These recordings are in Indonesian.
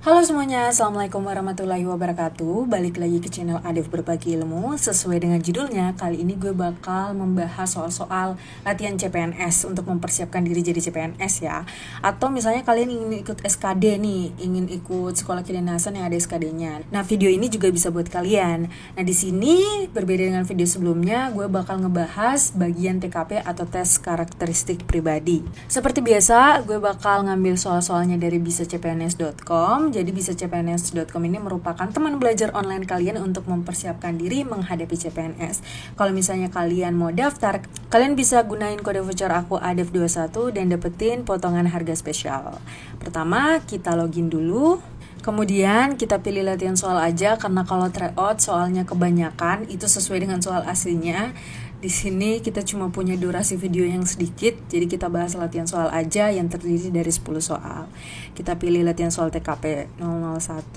Halo semuanya, Assalamualaikum warahmatullahi wabarakatuh. Balik lagi ke channel Adif Berbagi Ilmu. Sesuai dengan judulnya, kali ini gue bakal membahas soal-soal latihan CPNS untuk mempersiapkan diri jadi CPNS ya. Atau misalnya kalian ingin ikut SKD nih, ingin ikut sekolah kedinasan yang ada SKD-nya. Nah, video ini juga bisa buat kalian. Nah, di sini berbeda dengan video sebelumnya, gue bakal ngebahas bagian TKP atau tes karakteristik pribadi. Seperti biasa, gue bakal ngambil soal-soalnya dari bisacpns.com. Jadi bisacpns.com ini merupakan teman belajar online kalian untuk mempersiapkan diri menghadapi CPNS. Kalau misalnya kalian mau daftar, kalian bisa gunain kode voucher aku ADEF21 dan dapetin potongan harga spesial. Pertama, kita login dulu. Kemudian kita pilih latihan soal aja, karena kalau tryout soalnya kebanyakan, itu sesuai dengan soal aslinya. Di sini kita cuma punya durasi video yang sedikit, jadi kita bahas latihan soal aja yang terdiri dari 10 soal. Kita pilih latihan soal TKP 001,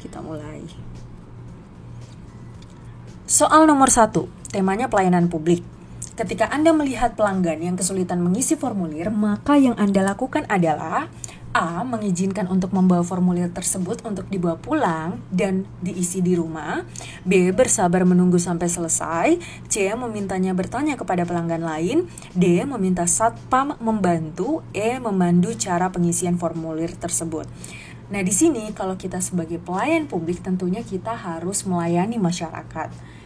kita mulai. Soal nomor 1, temanya pelayanan publik. Ketika Anda melihat pelanggan yang kesulitan mengisi formulir, maka yang Anda lakukan adalah A. Mengizinkan untuk membawa formulir tersebut untuk dibawa pulang dan diisi di rumah. B. Bersabar menunggu sampai selesai. C. Memintanya bertanya kepada pelanggan lain. D. Meminta satpam membantu. E. Memandu cara pengisian formulir tersebut. Nah, di sini kalau kita sebagai pelayan publik tentunya kita harus melayani masyarakat.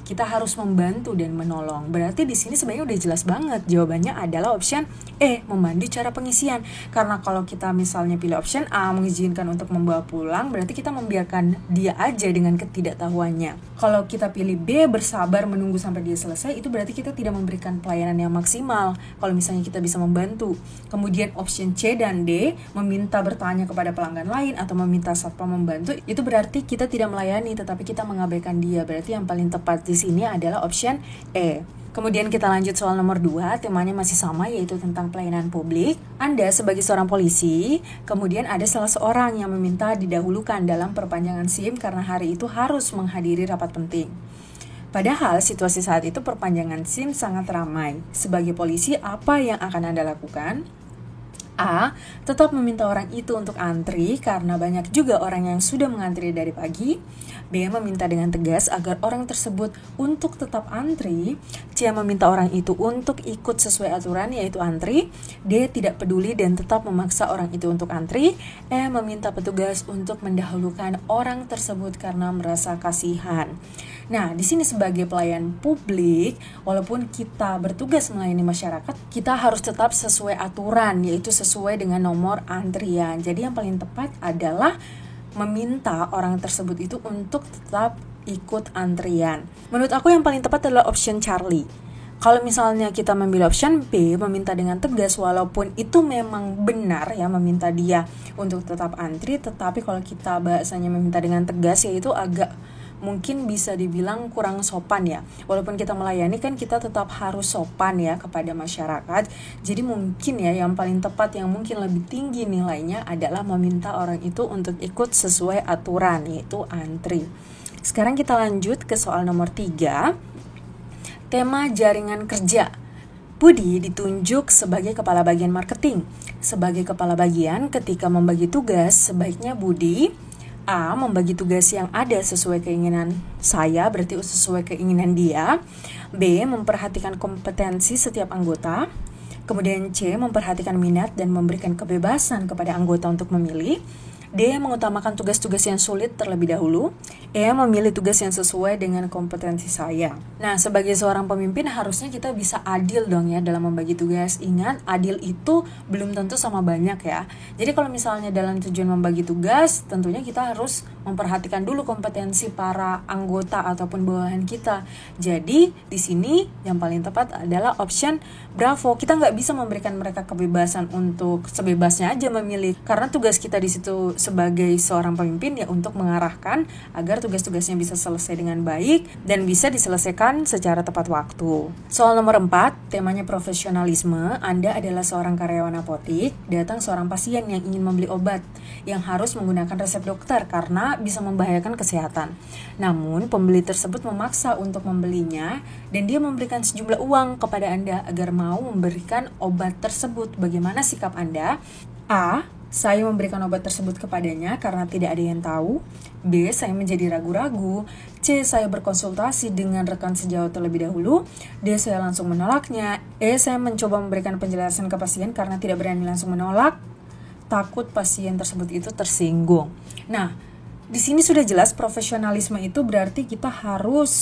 Kita harus membantu dan menolong. Berarti di sini sebenarnya udah jelas banget. Jawabannya adalah option E, memandu cara pengisian. Karena kalau kita misalnya pilih option A, mengizinkan untuk membawa pulang, berarti kita membiarkan dia aja dengan ketidaktahuannya. Kalau kita pilih B, bersabar menunggu sampai dia selesai, itu berarti kita tidak memberikan pelayanan yang maksimal. Kalau misalnya kita bisa membantu. Kemudian option C dan D, meminta bertanya kepada pelanggan lain atau meminta satpam membantu, itu berarti kita tidak melayani, tetapi kita mengabaikan dia. Berarti yang paling tepat di sini adalah option E. Kemudian kita lanjut soal nomor 2, temanya masih sama, yaitu tentang pelayanan publik. Anda sebagai seorang polisi, kemudian ada salah seorang yang meminta didahulukan dalam perpanjangan SIM karena hari itu harus menghadiri rapat penting. Padahal situasi saat itu perpanjangan SIM sangat ramai. Sebagai polisi, apa yang akan Anda lakukan? A. Tetap meminta orang itu untuk antri karena banyak juga orang yang sudah mengantri dari pagi. B. Meminta dengan tegas agar orang tersebut untuk tetap antri. C. Meminta orang itu untuk ikut sesuai aturan yaitu antri. D. Tidak peduli dan tetap memaksa orang itu untuk antri. E. Meminta petugas untuk mendahulukan orang tersebut karena merasa kasihan. Nah, di sini sebagai pelayan publik, walaupun kita bertugas melayani masyarakat, kita harus tetap sesuai aturan, yaitu sesuai dengan nomor antrian. Jadi yang paling tepat adalah meminta orang tersebut itu untuk tetap ikut antrian. Menurut aku yang paling tepat adalah option Charlie. Kalau misalnya kita memilih option B, meminta dengan tegas, walaupun itu memang benar ya, meminta dia untuk tetap antri, tetapi kalau kita bahasanya meminta dengan tegas, yaitu agak mungkin bisa dibilang kurang sopan ya. Walaupun kita melayani kan kita tetap harus sopan ya kepada masyarakat. Jadi mungkin ya yang paling tepat, yang mungkin lebih tinggi nilainya adalah meminta orang itu untuk ikut sesuai aturan, yaitu antri. Sekarang kita lanjut ke soal nomor 3. Tema jaringan kerja. Budi ditunjuk sebagai kepala bagian marketing. Sebagai kepala bagian, ketika membagi tugas, sebaiknya Budi A. Membagi tugas yang ada sesuai keinginan saya, berarti sesuai keinginan dia. B. Memperhatikan kompetensi setiap anggota. Kemudian C. Memperhatikan minat dan memberikan kebebasan kepada anggota untuk memilih. D. Mengutamakan tugas-tugas yang sulit terlebih dahulu. E. Memilih tugas yang sesuai dengan kompetensi saya. Nah, sebagai seorang pemimpin harusnya kita bisa adil dong ya dalam membagi tugas. Ingat, adil itu belum tentu sama banyak ya. Jadi kalau misalnya dalam tujuan membagi tugas, tentunya kita harus memperhatikan dulu kompetensi para anggota ataupun bawahan kita. Jadi di sini yang paling tepat adalah option Bravo. Kita nggak bisa memberikan mereka kebebasan untuk sebebasnya aja memilih, karena tugas kita di situ sebagai seorang pemimpin ya untuk mengarahkan agar tugas-tugasnya bisa selesai dengan baik dan bisa diselesaikan secara tepat waktu. Soal nomor 4, temanya profesionalisme. Anda adalah seorang karyawan apotik, datang seorang pasien yang ingin membeli obat yang harus menggunakan resep dokter karena bisa membahayakan kesehatan. Namun, pembeli tersebut memaksa untuk membelinya dan dia memberikan sejumlah uang kepada Anda agar mau memberikan obat tersebut. Bagaimana sikap Anda? A. saya memberikan obat tersebut kepadanya karena tidak ada yang tahu. B. Saya menjadi ragu-ragu. C. Saya berkonsultasi dengan rekan sejawat terlebih dahulu. D. Saya langsung menolaknya. E. Saya mencoba memberikan penjelasan ke pasien karena tidak berani langsung menolak. Takut pasien tersebut itu tersinggung. Nah, di sini sudah jelas profesionalisme itu berarti kita harus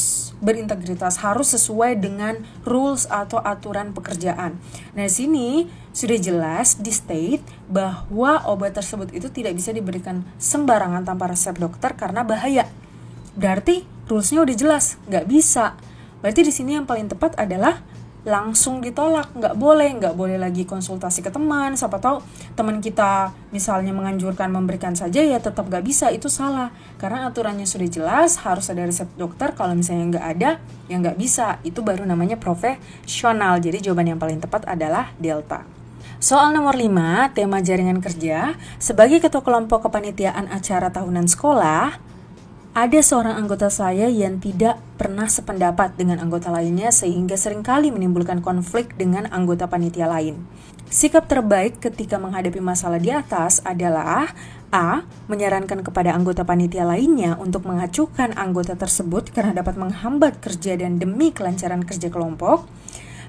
berintegritas, harus sesuai dengan rules atau aturan pekerjaan. Nah, di sini sudah jelas di state bahwa obat tersebut itu tidak bisa diberikan sembarangan tanpa resep dokter karena bahaya. Berarti rulesnya udah jelas, nggak bisa. Berarti di sini yang paling tepat adalah langsung ditolak, nggak boleh lagi konsultasi ke teman. Siapa tahu teman kita misalnya menganjurkan memberikan saja, ya tetap nggak bisa, itu salah. Karena aturannya sudah jelas, harus ada resep dokter. Kalau misalnya nggak ada, ya nggak bisa. Itu baru namanya profesional. Jadi jawaban yang paling tepat adalah delta. Soal nomor 5, tema jaringan kerja. Sebagai ketua kelompok kepanitiaan acara tahunan sekolah, ada seorang anggota saya yang tidak pernah sependapat dengan anggota lainnya sehingga seringkali menimbulkan konflik dengan anggota panitia lain. Sikap terbaik ketika menghadapi masalah di atas adalah A. Menyarankan kepada anggota panitia lainnya untuk mengacuhkan anggota tersebut karena dapat menghambat kerja dan demi kelancaran kerja kelompok.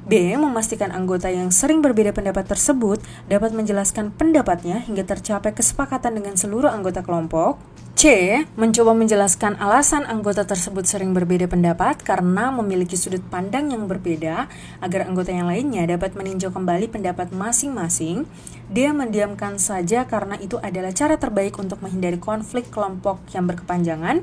B. Memastikan anggota yang sering berbeda pendapat tersebut dapat menjelaskan pendapatnya hingga tercapai kesepakatan dengan seluruh anggota kelompok. C. Mencoba menjelaskan alasan anggota tersebut sering berbeda pendapat karena memiliki sudut pandang yang berbeda agar anggota yang lainnya dapat meninjau kembali pendapat masing-masing. D. Mendiamkan saja karena itu adalah cara terbaik untuk menghindari konflik kelompok yang berkepanjangan.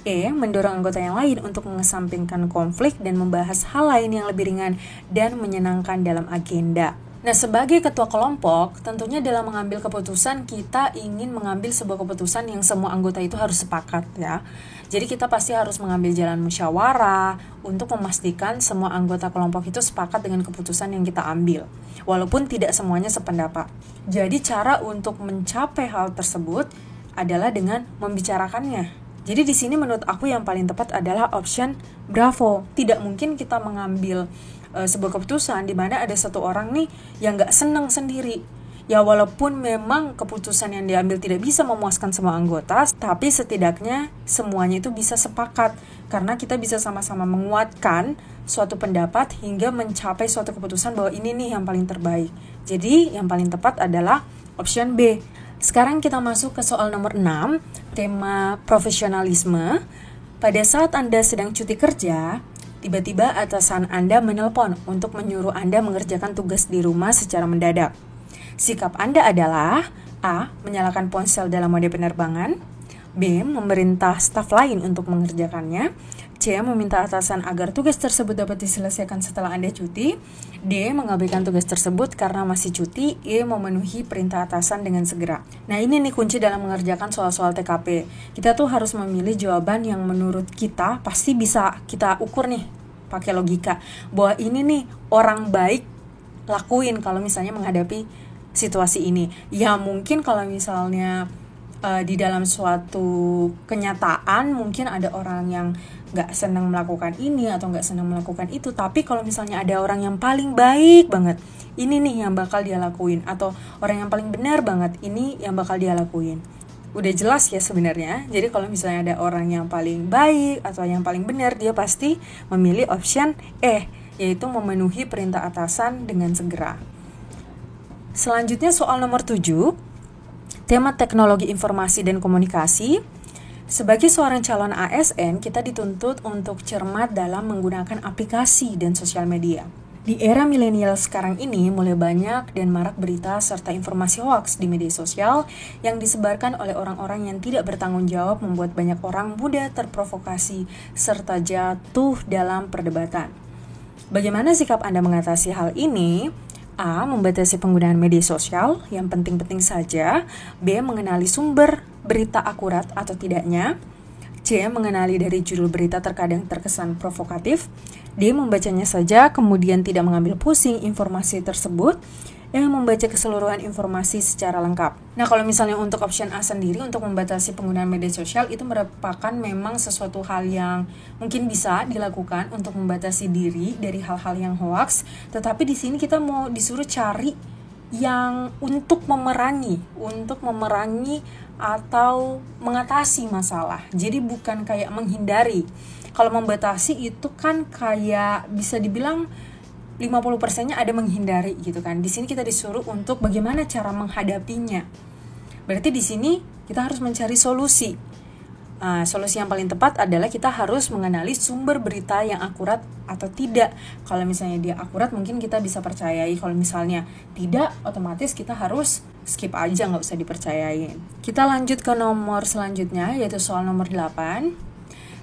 E. Mendorong anggota yang lain untuk mengesampingkan konflik dan membahas hal lain yang lebih ringan dan menyenangkan dalam agenda. Nah, sebagai ketua kelompok, tentunya dalam mengambil keputusan, kita ingin mengambil sebuah keputusan yang semua anggota itu harus sepakat, ya. Jadi kita pasti harus mengambil jalan musyawarah untuk memastikan semua anggota kelompok itu sepakat dengan keputusan yang kita ambil, walaupun tidak semuanya sependapat. Jadi cara untuk mencapai hal tersebut adalah dengan membicarakannya. Jadi di sini menurut aku yang paling tepat adalah option Bravo. Tidak mungkin kita mengambil sebuah keputusan di mana ada satu orang nih yang nggak senang sendiri. Ya walaupun memang keputusan yang diambil tidak bisa memuaskan semua anggota, tapi setidaknya semuanya itu bisa sepakat. Karena kita bisa sama-sama menguatkan suatu pendapat hingga mencapai suatu keputusan bahwa ini nih yang paling terbaik. Jadi yang paling tepat adalah option B. Sekarang kita masuk ke soal nomor 6, tema profesionalisme. Pada saat Anda sedang cuti kerja, tiba-tiba atasan Anda menelpon untuk menyuruh Anda mengerjakan tugas di rumah secara mendadak. Sikap Anda adalah A. Menyalakan ponsel dalam mode penerbangan. B. Memerintah staf lain untuk mengerjakannya. C. Meminta atasan agar tugas tersebut dapat diselesaikan setelah Anda cuti. D. Mengabaikan tugas tersebut karena masih cuti. E. Memenuhi perintah atasan dengan segera. Nah, ini nih kunci dalam mengerjakan soal-soal TKP. Kita tuh harus memilih jawaban yang menurut kita pasti bisa kita ukur nih pakai logika. Bahwa ini nih orang baik lakuin kalau misalnya menghadapi situasi ini. Ya mungkin kalau misalnya di dalam suatu kenyataan mungkin ada orang yang gak senang melakukan ini atau gak senang melakukan itu, tapi kalau misalnya ada orang yang paling baik banget, ini nih yang bakal dia lakuin, atau orang yang paling benar banget, ini yang bakal dia lakuin. Udah jelas ya sebenarnya. Jadi kalau misalnya ada orang yang paling baik atau yang paling benar, dia pasti memilih option E, yaitu memenuhi perintah atasan dengan segera. Selanjutnya soal nomor 7, tema teknologi informasi dan komunikasi. Sebagai seorang calon ASN, kita dituntut untuk cermat dalam menggunakan aplikasi dan sosial media. Di era milenial sekarang ini, mulai banyak dan marak berita serta informasi hoaks di media sosial yang disebarkan oleh orang-orang yang tidak bertanggung jawab, membuat banyak orang mudah terprovokasi serta jatuh dalam perdebatan. Bagaimana sikap Anda mengatasi hal ini? A. Membatasi penggunaan media sosial yang penting-penting saja. B. Mengenali sumber berita akurat atau tidaknya. C. Mengenali dari judul berita terkadang terkesan provokatif. D. Membacanya saja kemudian tidak mengambil pusing informasi tersebut. Yang membaca keseluruhan informasi secara lengkap. Nah, kalau misalnya untuk option A sendiri, untuk membatasi penggunaan media sosial, itu merupakan memang sesuatu hal yang mungkin bisa dilakukan untuk membatasi diri dari hal-hal yang hoax. Tetapi di sini kita mau disuruh cari yang untuk memerangi atau mengatasi masalah. Jadi bukan kayak menghindari. Kalau membatasi itu kan kayak bisa dibilang 50%-nya ada menghindari gitu kan. Di sini kita disuruh untuk bagaimana cara menghadapinya. Berarti di sini kita harus mencari solusi. Solusi yang paling tepat adalah kita harus mengenali sumber berita yang akurat atau tidak. Kalau misalnya dia akurat, mungkin kita bisa percayai. Kalau misalnya tidak, otomatis kita harus skip aja, nggak usah dipercayain. Kita lanjut ke nomor selanjutnya, yaitu soal nomor 8.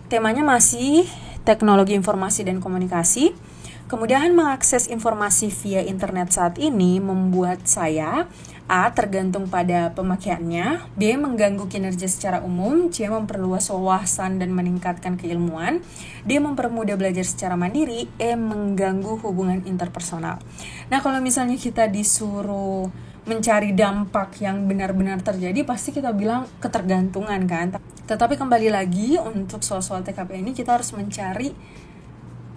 Temanya masih teknologi informasi dan komunikasi. Kemudahan mengakses informasi via internet saat ini membuat saya A. tergantung pada pemakaiannya, B. mengganggu kinerja secara umum, C. memperluas wawasan dan meningkatkan keilmuan, D. mempermudah belajar secara mandiri, E. mengganggu hubungan interpersonal. Nah, kalau misalnya kita disuruh mencari dampak yang benar-benar terjadi, pasti kita bilang ketergantungan kan. Tetapi kembali lagi, untuk soal-soal TKP ini kita harus mencari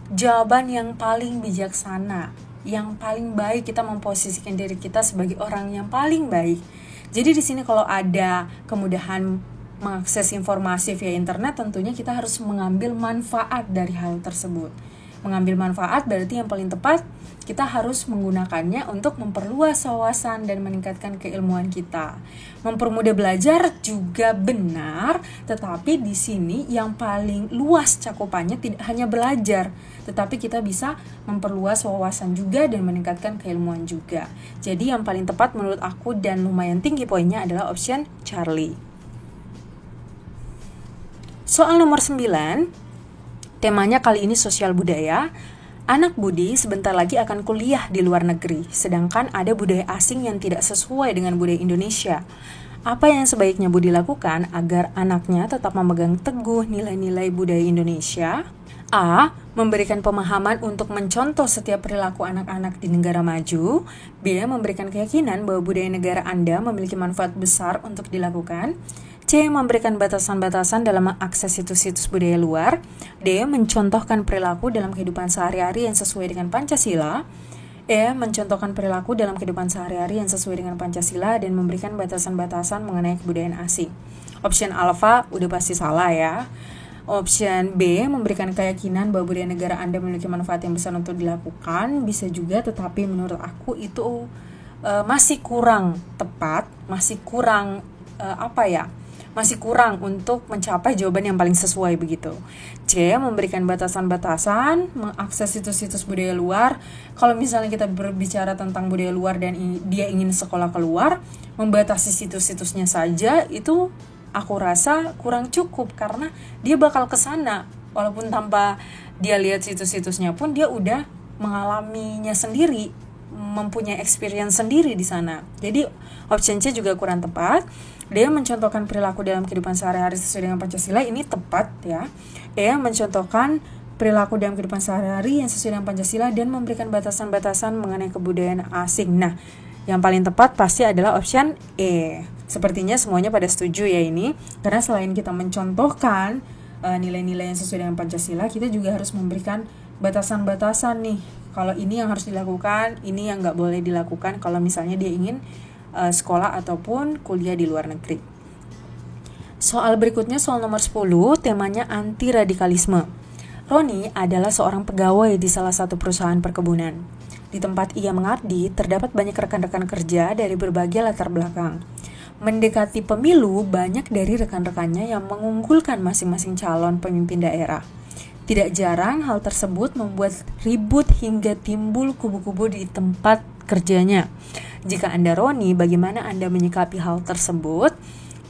jawaban yang paling bijaksana, yang paling baik. Kita memposisikan diri kita sebagai orang yang paling baik. Jadi di sini kalau ada kemudahan mengakses informasi via internet, tentunya kita harus mengambil manfaat dari hal tersebut. Mengambil manfaat berarti yang paling tepat kita harus menggunakannya untuk memperluas wawasan dan meningkatkan keilmuan kita. Mempermudah belajar juga benar, tetapi di sini yang paling luas cakupannya tidak hanya belajar, tetapi kita bisa memperluas wawasan juga dan meningkatkan keilmuan juga. Jadi yang paling tepat menurut aku dan lumayan tinggi poinnya adalah option Charlie. Soal nomor 9, temanya kali ini sosial budaya. Anak Budi sebentar lagi akan kuliah di luar negeri, sedangkan ada budaya asing yang tidak sesuai dengan budaya Indonesia. Apa yang sebaiknya Budi lakukan agar anaknya tetap memegang teguh nilai-nilai budaya Indonesia? A. Memberikan pemahaman untuk mencontoh setiap perilaku anak-anak di negara maju. B. Memberikan keyakinan bahwa budaya negara Anda memiliki manfaat besar untuk dilakukan. C. Memberikan batasan-batasan dalam mengakses situs-situs budaya luar. D. Mencontohkan perilaku dalam kehidupan sehari-hari yang sesuai dengan Pancasila. E. Mencontohkan perilaku dalam kehidupan sehari-hari yang sesuai dengan Pancasila dan memberikan batasan-batasan mengenai kebudayaan asing. Option alpha udah pasti salah ya. Option B. Memberikan keyakinan bahwa budaya negara Anda memiliki manfaat yang besar untuk dilakukan. Bisa juga, tetapi menurut aku itu masih kurang tepat, masih kurang masih kurang untuk mencapai jawaban yang paling sesuai begitu. C. Memberikan batasan-batasan, mengakses situs-situs budaya luar. Kalau misalnya kita berbicara tentang budaya luar dan dia ingin sekolah keluar, membatasi situs-situsnya saja itu aku rasa kurang cukup, karena dia bakal ke sana walaupun tanpa dia lihat situs-situsnya pun dia udah mengalaminya sendiri, mempunyai experience sendiri di sana. Jadi option C juga kurang tepat. Dia mencontohkan perilaku dalam kehidupan sehari-hari sesuai dengan Pancasila, ini tepat ya. Dia mencontohkan perilaku dalam kehidupan sehari-hari yang sesuai dengan Pancasila dan memberikan batasan-batasan mengenai kebudayaan asing. Nah, yang paling tepat pasti adalah option E. Sepertinya semuanya pada setuju ya ini, karena selain kita mencontohkan nilai-nilai yang sesuai dengan Pancasila, kita juga harus memberikan batasan-batasan nih. Kalau ini yang harus dilakukan, ini yang nggak boleh dilakukan kalau misalnya dia ingin sekolah ataupun kuliah di luar negeri. Soal berikutnya, soal nomor 10, temanya anti radikalisme. Roni adalah seorang pegawai di salah satu perusahaan perkebunan. Di tempat ia mengabdi, terdapat banyak rekan-rekan kerja dari berbagai latar belakang. Mendekati pemilu, banyak dari rekan-rekannya yang mengunggulkan masing-masing calon pemimpin daerah. Tidak jarang hal tersebut membuat ribut hingga timbul kubu-kubu di tempat kerjanya. Jika Anda Roni, bagaimana Anda menyikapi hal tersebut?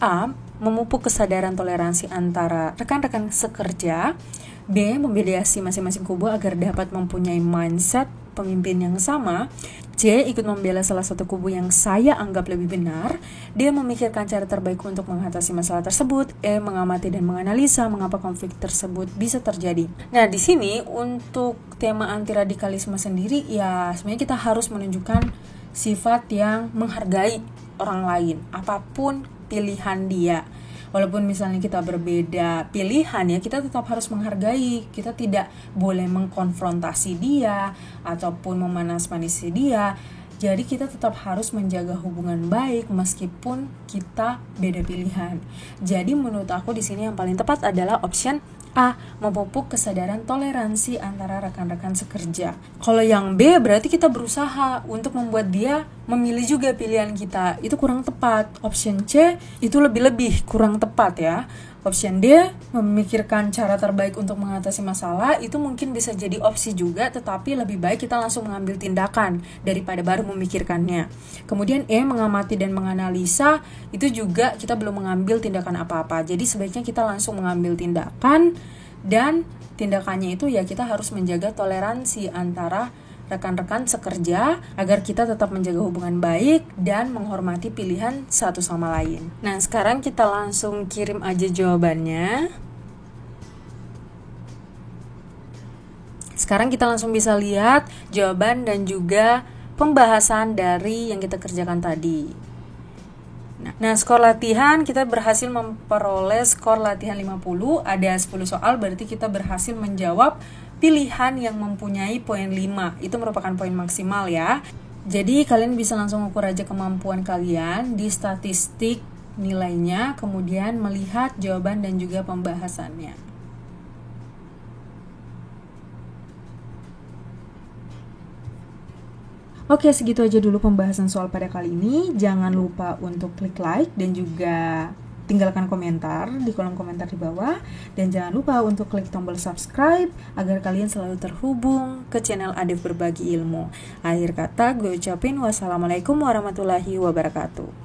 A. Memupuk kesadaran toleransi antara rekan-rekan sekerja. B. Memediasi masing-masing kubu agar dapat mempunyai mindset pemimpin yang sama. C. Ikut membela salah satu kubu yang saya anggap lebih benar. D. Memikirkan cara terbaik untuk mengatasi masalah tersebut. E. Mengamati dan menganalisa mengapa konflik tersebut bisa terjadi. Nah, di sini untuk tema anti radikalisme sendiri, ya sebenarnya kita harus menunjukkan sifat yang menghargai orang lain, apapun pilihan dia. Walaupun misalnya kita berbeda pilihan ya, kita tetap harus menghargai. Kita tidak boleh mengkonfrontasi dia ataupun memanas-manisi dia. Jadi kita tetap harus menjaga hubungan baik meskipun kita beda pilihan. Jadi menurut aku di sini yang paling tepat adalah option A, memupuk kesadaran toleransi antara rekan-rekan sekerja. Kalau yang B berarti kita berusaha untuk membuat dia memilih juga pilihan kita. Itu kurang tepat. Option C itu lebih-lebih kurang tepat ya. Option D, memikirkan cara terbaik untuk mengatasi masalah, itu mungkin bisa jadi opsi juga, tetapi lebih baik kita langsung mengambil tindakan daripada baru memikirkannya. Kemudian E, mengamati dan menganalisa, itu juga kita belum mengambil tindakan apa-apa. Jadi sebaiknya kita langsung mengambil tindakan, dan tindakannya itu ya kita harus menjaga toleransi antara rekan-rekan sekerja agar kita tetap menjaga hubungan baik dan menghormati pilihan satu sama lain. Nah, sekarang kita langsung kirim aja jawabannya. Sekarang kita langsung bisa lihat jawaban dan juga pembahasan dari yang kita kerjakan tadi. Nah, skor latihan kita berhasil memperoleh skor latihan 50, ada 10 soal, berarti kita berhasil menjawab pilihan yang mempunyai poin 5. Itu merupakan poin maksimal ya. Jadi kalian bisa langsung ukur aja kemampuan kalian di statistik nilainya, kemudian melihat jawaban dan juga pembahasannya. Oke, segitu aja dulu pembahasan soal pada kali ini. Jangan lupa untuk klik like dan juga tinggalkan komentar di kolom komentar di bawah. Dan jangan lupa untuk klik tombol subscribe agar kalian selalu terhubung ke channel Adif Berbagi Ilmu. Akhir kata gue ucapin wassalamualaikum warahmatullahi wabarakatuh.